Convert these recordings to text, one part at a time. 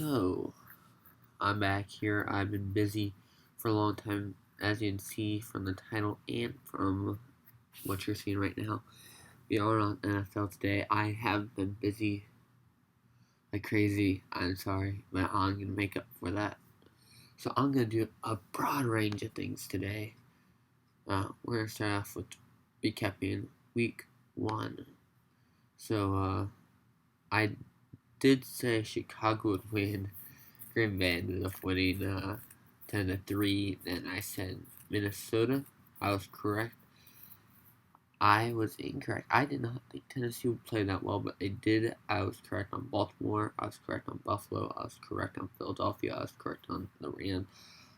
So, I'm back here. I've been busy for a long time, as you can see from the title and from what you're seeing right now. We are on NFL today. I have been busy like crazy. I'm sorry, but I'm going to make up for that. So, I'm going to do a broad range of things today. We're going to start off with recapping week 1. So, I did say Chicago would win. Green Bay ended up winning 10-3. Then I said Minnesota. I was correct. I was incorrect. I did not think Tennessee would play that well, but they did. I was correct on Baltimore. I was correct on Buffalo. I was correct on Philadelphia. I was correct on the Rams.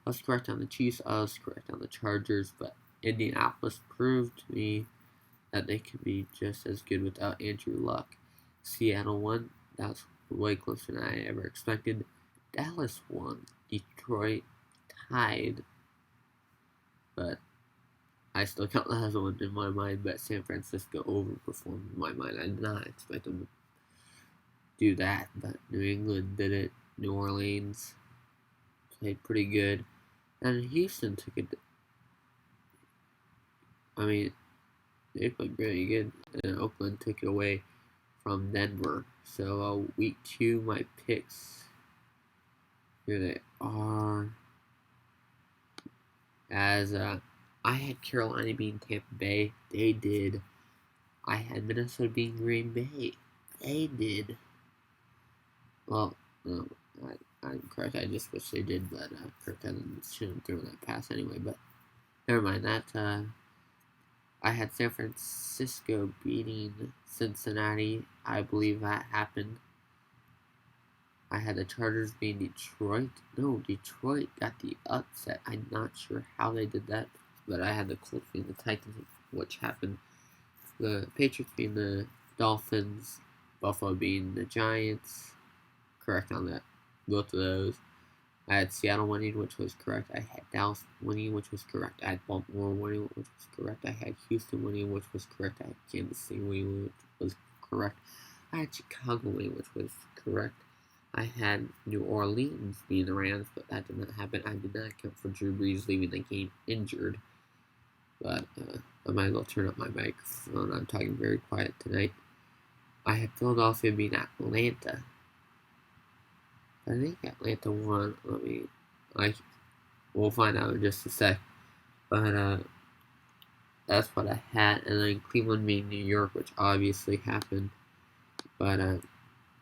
I was correct on the Chiefs. I was correct on the Chargers. But Indianapolis proved to me that they could be just as good without Andrew Luck. Seattle won. That's way closer than I ever expected. Dallas won. Detroit tied. But I still count that as a win in my mind. But San Francisco overperformed in my mind. I did not expect them to do that. But New England did it. New Orleans played pretty good. And Houston took it. They played really good. And Oakland took it away from Denver. So week 2, my picks. Here they are. As I had Carolina beating Tampa Bay. They did. I had Minnesota beating Green Bay. They did. Well, no, I'm correct. I just wish they did, but Kirk Cousins shouldn't throw that pass anyway. But never mind that. I had San Francisco beating Cincinnati. I believe that happened. I had the Chargers beating Detroit. No, Detroit got the upset. I'm not sure how they did that, but I had the Colts beating the Titans, which happened. The Patriots beating the Dolphins. Buffalo beating the Giants. Correct on that. Both of those. I had Seattle winning, which was correct. I had Dallas winning, which was correct. I had Baltimore winning, which was correct. I had Houston winning, which was correct. I had Kansas City winning, which was correct. I had Chicago winning, which was correct. I had New Orleans beating the Rams, but that did not happen. I did not account for Drew Brees leaving the game injured. But I might as well turn up my microphone. I'm talking very quiet tonight. I had Philadelphia beating Atlanta. I think Atlanta won. We'll find out in just a sec. But that's what I had. And then Cleveland beating New York, which obviously happened. But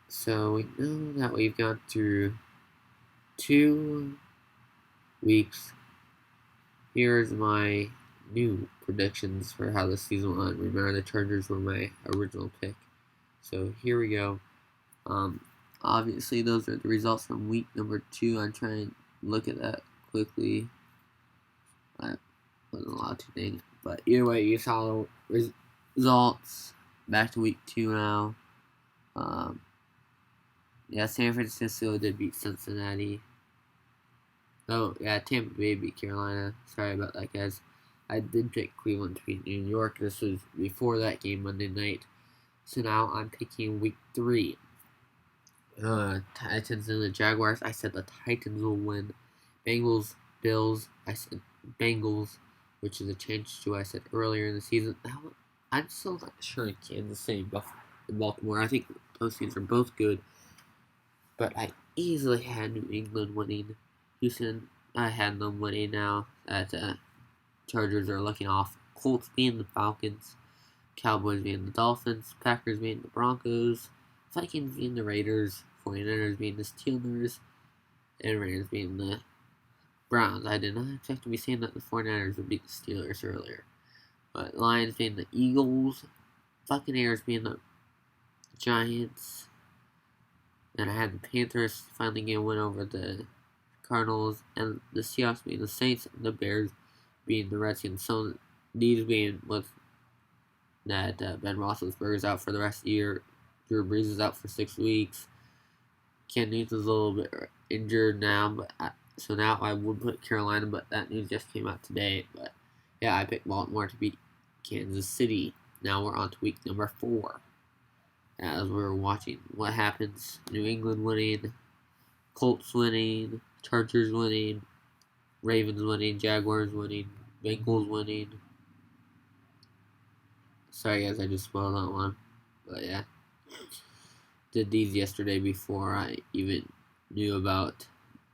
so we know that we've gone through 2 weeks. Here's my new predictions for how the season went. Remember, the Chargers were my original pick. So here we go. Obviously, those are the results from week number 2. I'm trying to look at that quickly. I wasn't allowed to, dang it. But either way, you saw the results. Back to week 2 now. San Francisco did beat Cincinnati. Oh, yeah, Tampa Bay beat Carolina. Sorry about that, guys. I did pick Cleveland to beat New York. This was before that game Monday night. So now I'm picking week 3. Titans and the Jaguars. I said the Titans will win. Bengals, Bills. I said Bengals, which is a change to what I said earlier in the season. I'm still not sure in Kansas City and Baltimore. I think those teams are both good. But I easily had New England winning. Houston, I had them winning now. That Chargers are looking off. Colts beating the Falcons. Cowboys beating the Dolphins. Packers beating the Broncos. Vikings beating the Raiders. 49ers beating the Steelers. And Raiders beating the Browns. I did not expect to be saying that the 49ers would beat the Steelers earlier. But Lions beating the Eagles. Buccaneers beating the Giants. And I had the Panthers finally getting a win over the Cardinals. And the Seahawks beating the Saints. And the Bears beating the Redskins. So these being with that Ben Roethlisberger is out for the rest of the year. Drew Brees is out for 6 weeks. Ken Newton's a little bit injured now, but so now I would put Carolina, but that news just came out today. But yeah, I picked Baltimore to beat Kansas City. Now we're on to week number 4. As we're watching what happens. New England winning, Colts winning, Chargers winning, Ravens winning, Jaguars winning, Bengals winning. Sorry guys, I just spoiled that one. But yeah. Did these yesterday before I even knew about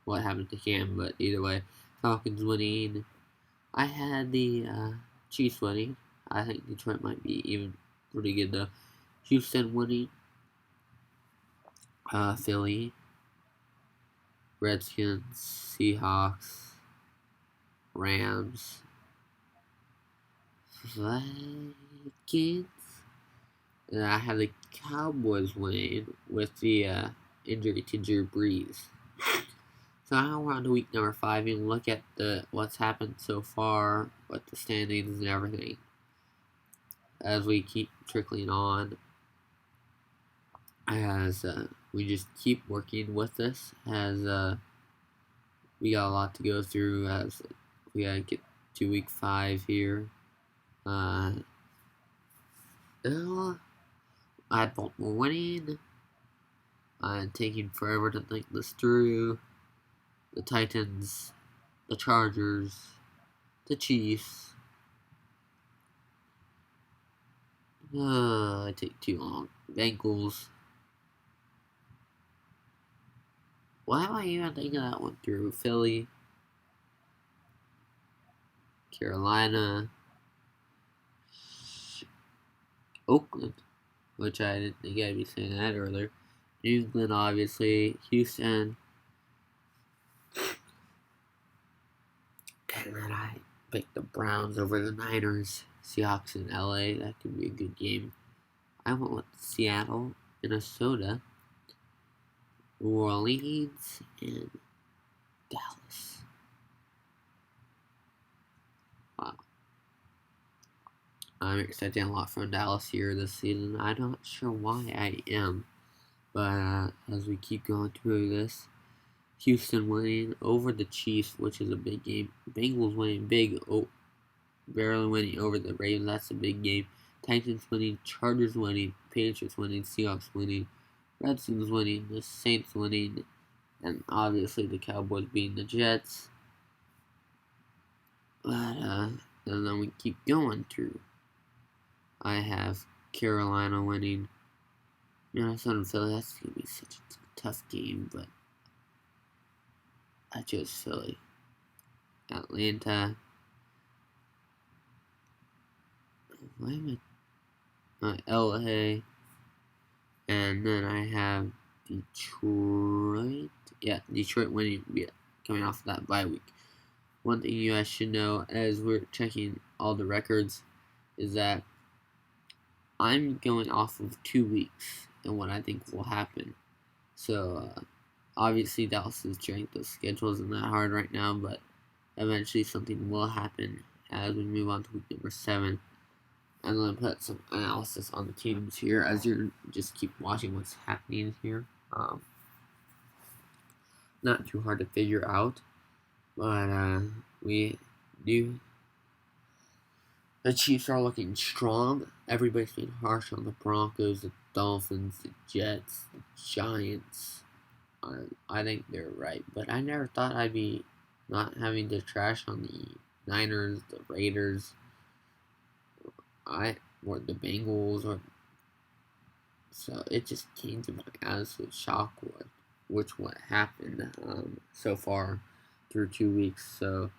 what happened to Cam, but either way, Falcons winning. I had the Chiefs winning. I think Detroit might be even pretty good though. Houston winning. Philly, Redskins, Seahawks, Rams, Vikings. And I had the Cowboys winning with the injury to Drew Brees. So now we're on to week number 5 and look at what's happened so far with the standings and everything. As we keep trickling on, as we just keep working with this, as we got a lot to go through, as we gotta get to week 5 here. I had Baltimore winning. I'm taking forever to think this through. The Titans, the Chargers, the Chiefs. I take too long. Bengals. Why am I even thinking that one through? Philly, Carolina, Oakland, which I didn't think I'd be saying that earlier. New England, obviously, Houston, and then I picked the Browns over the Niners, Seahawks in LA. That could be a good game. I went with Seattle, Minnesota, New Orleans, and Dallas. Wow. I'm expecting a lot from Dallas here this season. I'm not sure why I am. But as we keep going through this, Houston winning over the Chiefs, which is a big game. Bengals winning big, barely winning over the Ravens. That's a big game. Titans winning, Chargers winning, Patriots winning, Seahawks winning, Redskins winning, the Saints winning, and obviously the Cowboys beating the Jets. But and then we keep going through. I have Carolina winning, Minnesota and Philly. That's gonna be such a tough game, but I chose Philly. Atlanta. Why am I? LA. And then I have Detroit. Yeah, Detroit winning. Yeah, coming off of that bye week. One thing you guys should know as we're checking all the records is that I'm going off of 2 weeks and what I think will happen. So, obviously Dallas's strength of schedule isn't that hard right now, but eventually something will happen as we move on to week number 7. I'm going to put some analysis on the teams here as you just keep watching what's happening here. Not too hard to figure out, but we do. The Chiefs are looking strong. Everybody's being harsh on the Broncos, the Dolphins, the Jets, the Giants. I think they're right, but I never thought I'd be not having to trash on the Niners, the Raiders, or the Bengals, so it just came to my absolute shock what happened so far through 2 weeks. So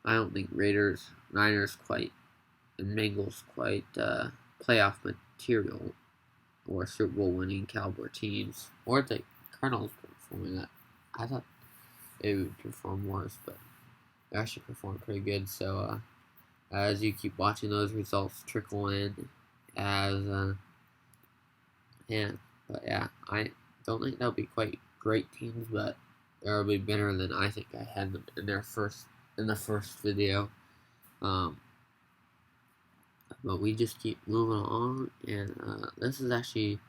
I don't think Niners quite, and Bengals quite playoff material or Super Bowl winning caliber teams, or the Cardinals performing that. I thought it would perform worse, but they actually performed pretty good. So as you keep watching those results trickle in, I don't think they'll be quite great teams, but they'll be better than I think I had them in the first video. But we just keep moving on, and this is actually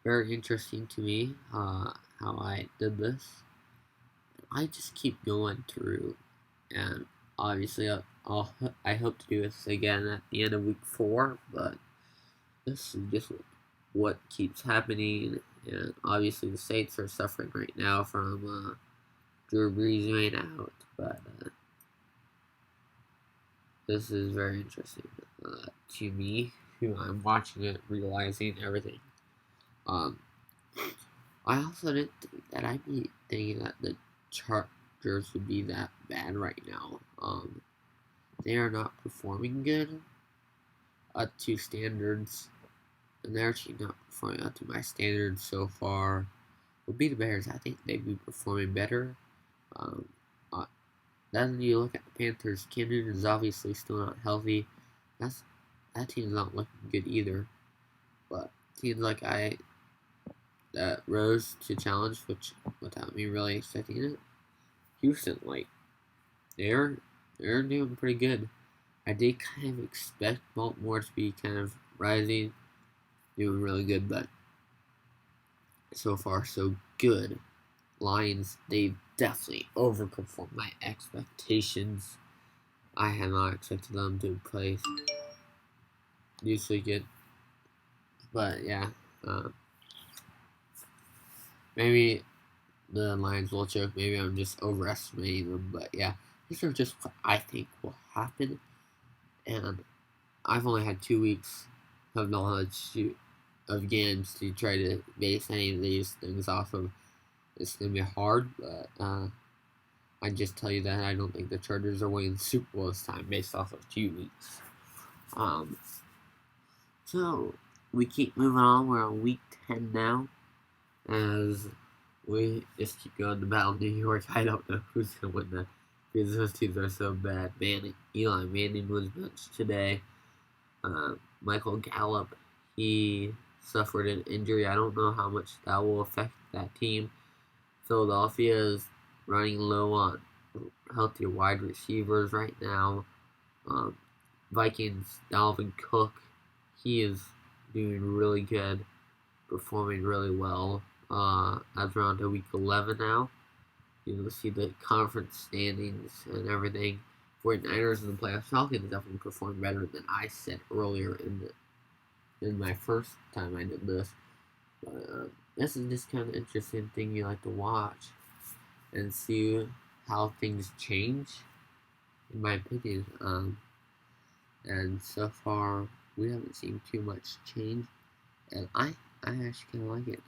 very interesting to me, how I did this. I just keep going through, and obviously I hope to do this again at the end of week 4, but this is just what keeps happening, And obviously the Saints are suffering right now from Drew Brees being out, but this is very interesting to me, who I'm watching it, realizing everything. I also didn't think that I'd be thinking that the Chargers would be that bad right now. They are not performing good up to standards, and they're actually not performing up to my standards so far. Would be the Bears. I think they'd be performing better. Um, uh, then you look at the Panthers. Cam Newton is obviously still not healthy. That team's not looking good either. But teams like that rose to challenge, which without me really expecting it. Houston, like they're doing pretty good. I did kind of expect Baltimore to be kind of rising, doing really good, but so far so good. Lions, they've definitely overperformed my expectations. I had not expected them to play usually good, but yeah, maybe the Lions will choke. Maybe I'm just overestimating them, but yeah, these are just what I think will happen. And I've only had 2 weeks of knowledge of games to try to base any of these things off of. It's gonna be hard, but I just tell you that I don't think the Chargers are winning the Super Bowl this time based off of 2 weeks. So we keep moving on. We're on week 10 now, as we just keep going to battle New York. I don't know who's gonna win that because those teams are so bad. Eli Manning was benched today. Michael Gallup, he suffered an injury. I don't know how much that will affect that team. Philadelphia is running low on healthier wide receivers right now. Vikings, Dalvin Cook, he is doing really good, performing really well. As we're on to week 11 now, you'll see the conference standings and everything. 49ers in the playoffs. Falcons definitely performed better than I said earlier in my first time I did this. But this is just kind of interesting thing you like to watch and see how things change, in my opinion. And so far we haven't seen too much change, and I actually kind of like it.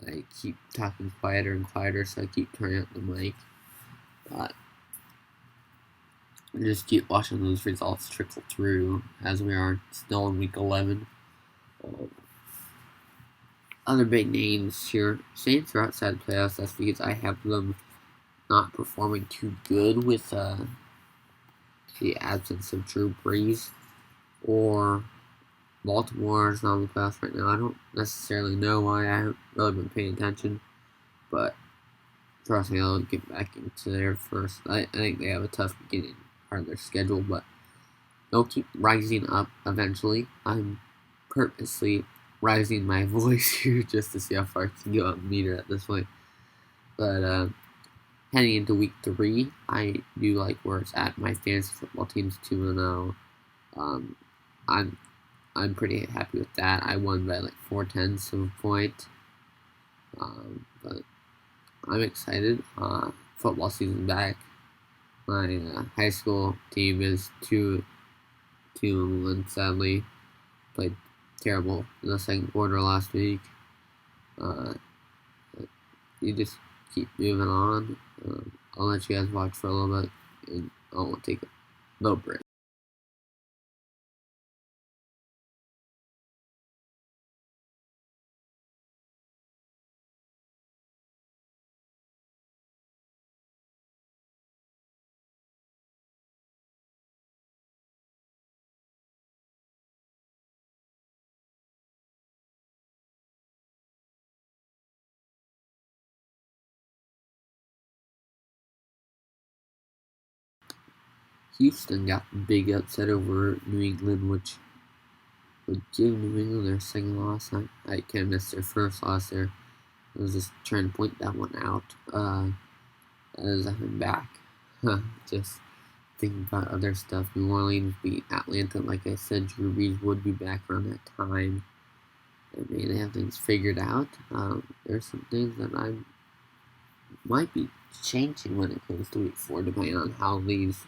I keep talking quieter and quieter, so I keep turning up the mic. But just keep watching those results trickle through as we are still in week 11. Other big names here. Saints are outside the playoffs. That's because I have them not performing too good with the absence of Drew Brees. Or Baltimore is not in the playoffs right now. I don't necessarily know why. I haven't really been paying attention. But trust me, I'll get back into there first. I think they have a tough beginning part of their schedule, but they'll keep rising up eventually. I'm purposely rising my voice here just to see how far I can go on meter at this point. But heading into week 3, I do like where it's at. My fantasy football team's 2-0. I'm pretty happy with that. I won by like 4/10 of a point. But I'm excited. Football season back. My high school team is 2-1. Sadly, played terrible in the second quarter last week. You just keep moving on. I'll let you guys watch for a little bit, and I'll take a little break. Houston got the big upset over New England, which would give New England their second loss. I kind of missed their first loss there. I was just trying to point that one out as I'm back. Just thinking about other stuff. New Orleans beat Atlanta. Like I said, Drew Brees would be back around that time. they have things figured out. There's some things that I might be changing when it comes to week 4, depending on how these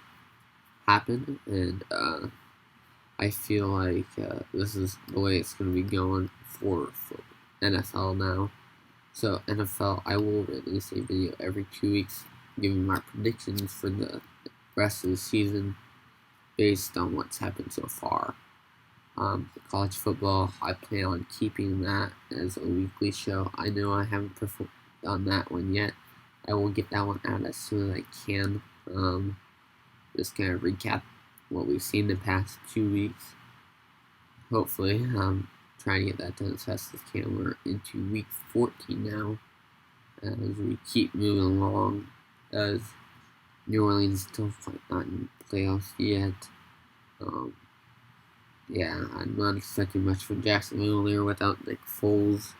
happen. And I feel like this is the way it's going to be going for NFL now. So NFL, I will release a video every 2 weeks giving my predictions for the rest of the season based on what's happened so far. College football, I plan on keeping that as a weekly show. I know I haven't done that one yet. I will get that one out as soon as I can. Just kind of recap what we've seen the past 2 weeks. Hopefully, trying to get that done as fast as I can. We're into week 14 now, as we keep moving along. As New Orleans still not in playoffs yet. Yeah, I'm not expecting much from Jacksonville there without Nick Foles.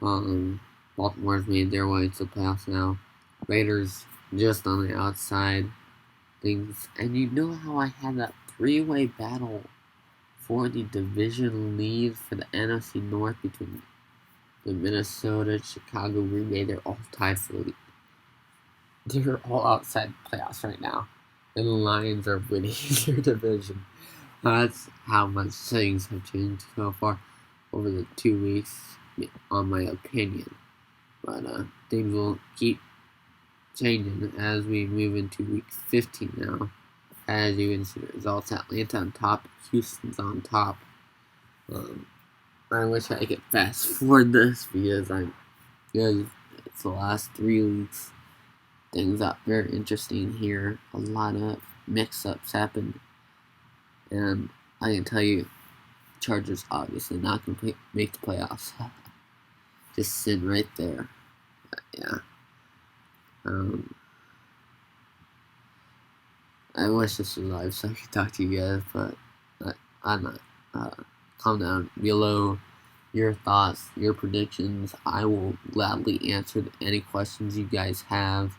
Baltimore's made their way into the playoffs now. Raiders just on the outside things. And you know how I had that 3-way battle for the division lead for the NFC North between the Minnesota, Chicago, Green Bay. They're all tied for the lead. They're all outside the playoffs right now. And the Lions are winning their division. That's how much things have changed so far over the 2 weeks, on my opinion. But things will keep changing as we move into week 15 now. As you can see the results, Atlanta on top, Houston's on top. I wish I could fast forward this because it's the last 3 weeks. Things got very interesting here. A lot of mix-ups happened. And I can tell you, Chargers obviously not going to make the playoffs. Just sitting right there. But yeah. I wish this was live so I could talk to you guys, but I'm not. Calm down. Below your thoughts, your predictions. I will gladly answer any questions you guys have.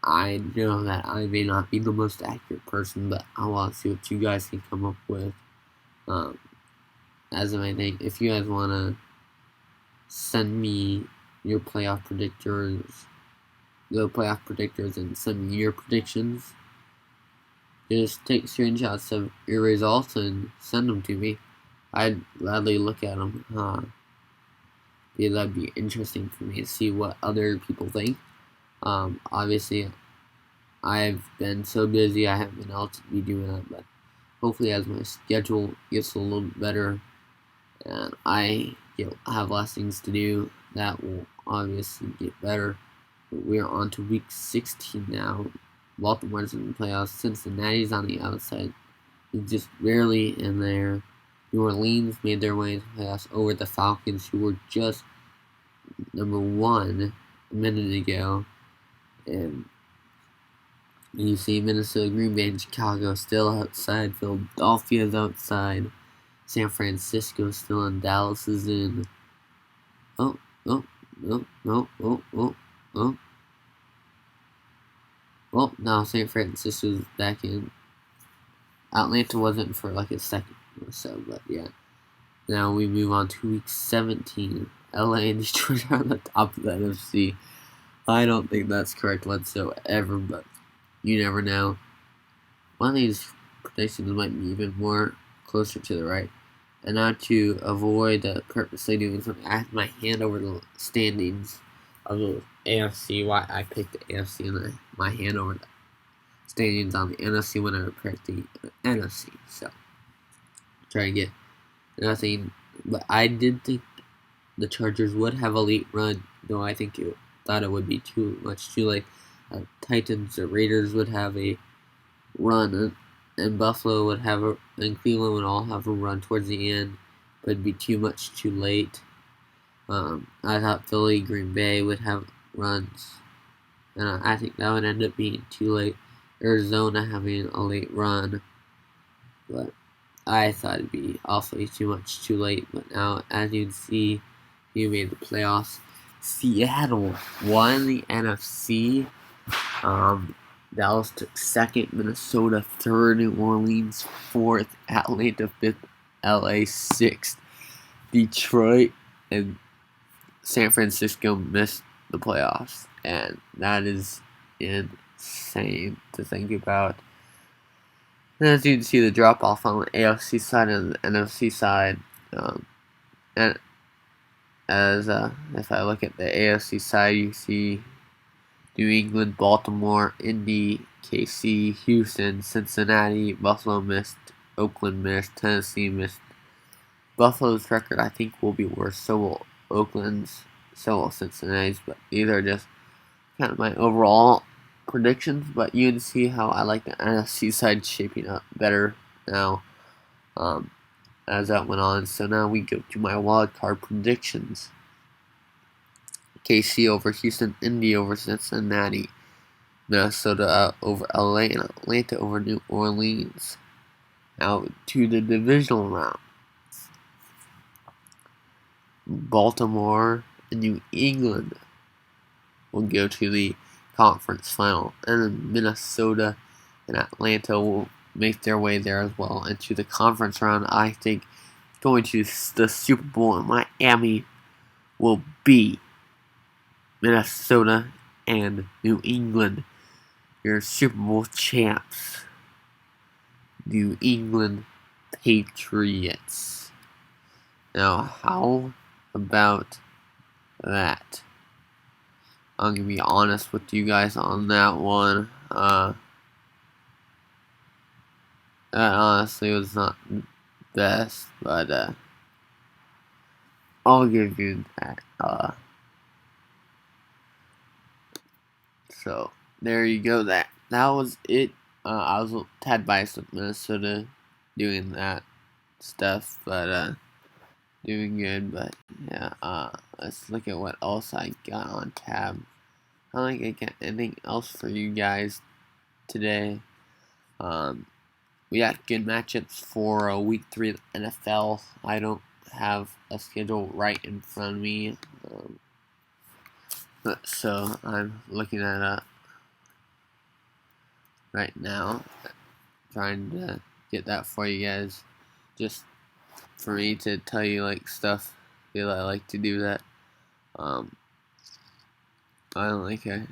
I know that I may not be the most accurate person, but I want to see what you guys can come up with. As of anything, if you guys want to send me your playoff predictors, and send me your predictions, just take screenshots of your results and send them to me. I'd gladly look at them. Yeah, that'd be interesting for me to see what other people think. Obviously, I've been so busy I haven't been able to be doing that, but hopefully as my schedule gets a little better and I have less things to do, that will obviously get better. But we're on to week 16 now. Baltimore's in the playoffs. Cincinnati's on the outside. It's just barely in there. New Orleans made their way into the playoffs over the Falcons, who were just number 1 a minute ago. And you see Minnesota, Green Bay, and Chicago still outside. Philadelphia's outside. San Francisco still in. Dallas is in. Oh. Well, now San Francisco's back in. Atlanta wasn't for like a second or so, but yeah. Now we move on to week 17. LA and Detroit are on the top of the NFC. I don't think that's correct whatsoever, but you never know. One of these predictions might be even more closer to the right. And now to avoid purposely doing something, I have my hand over the standings of the AFC. Why I picked the AFC and my hand over the standings on the NFC when I picked the NFC. So try to get nothing. But I did think the Chargers would have a late run, though I thought it would be too late. Titans or Raiders would have a run, and Buffalo would have and Cleveland would all have a run towards the end, but it'd be too late. I thought Philly, Green Bay would have runs, and I think that would end up being too late. Arizona having a late run, but I thought it'd be awfully too late. But now, as you can see, you made the playoffs. Seattle won the NFC. Dallas took second, Minnesota third, New Orleans fourth, Atlanta fifth, LA 6th. Detroit and San Francisco missed the playoffs, and that is insane to think about. And as you can see, the drop off on the AFC side and the NFC side, and as if I look at the AFC side, you see New England, Baltimore, Indy, KC, Houston, Cincinnati, Buffalo missed, Oakland missed, Tennessee missed. Buffalo's record, I think, will be worse. So will Oakland's, so will Cincinnati's. But these are just kind of my overall predictions. But you can see how I like the NFC side shaping up better now as that went on. So now we go to my wild card predictions. KC over Houston, Indy over Cincinnati, Minnesota over LA, and Atlanta over New Orleans. Now to the divisional round. Baltimore and New England will go to the conference final, and then Minnesota and Atlanta will make their way there as well. And to the conference round, I think going to the Super Bowl in Miami will be Minnesota and New England, your Super Bowl champs, New England Patriots. Now, how about that? I'm gonna be honest with you guys on that one. That honestly was not best, but I'll give you that. So there you go. That was it. I was a tad biased with Minnesota doing that stuff, but doing good. But yeah, let's look at what else I got on tab. I don't think I got anything else for you guys today. We got good matchups for week 3 of NFL. I don't have a schedule right in front of me, so I'm looking at it right now, trying to get that for you guys, just for me to tell you like stuff. I feel I like to do that. I don't think I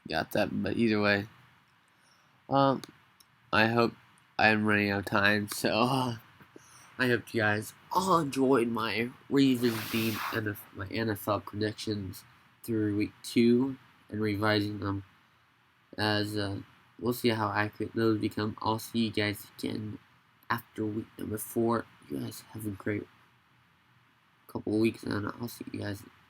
got that, but either way, I hope I'm running out of time, so I hope you guys all enjoyed my reasons being my NFL predictions through week 2 and revising them as we'll see how accurate those become. I'll see you guys again after week number 4. You guys have a great couple of weeks, and I'll see you guys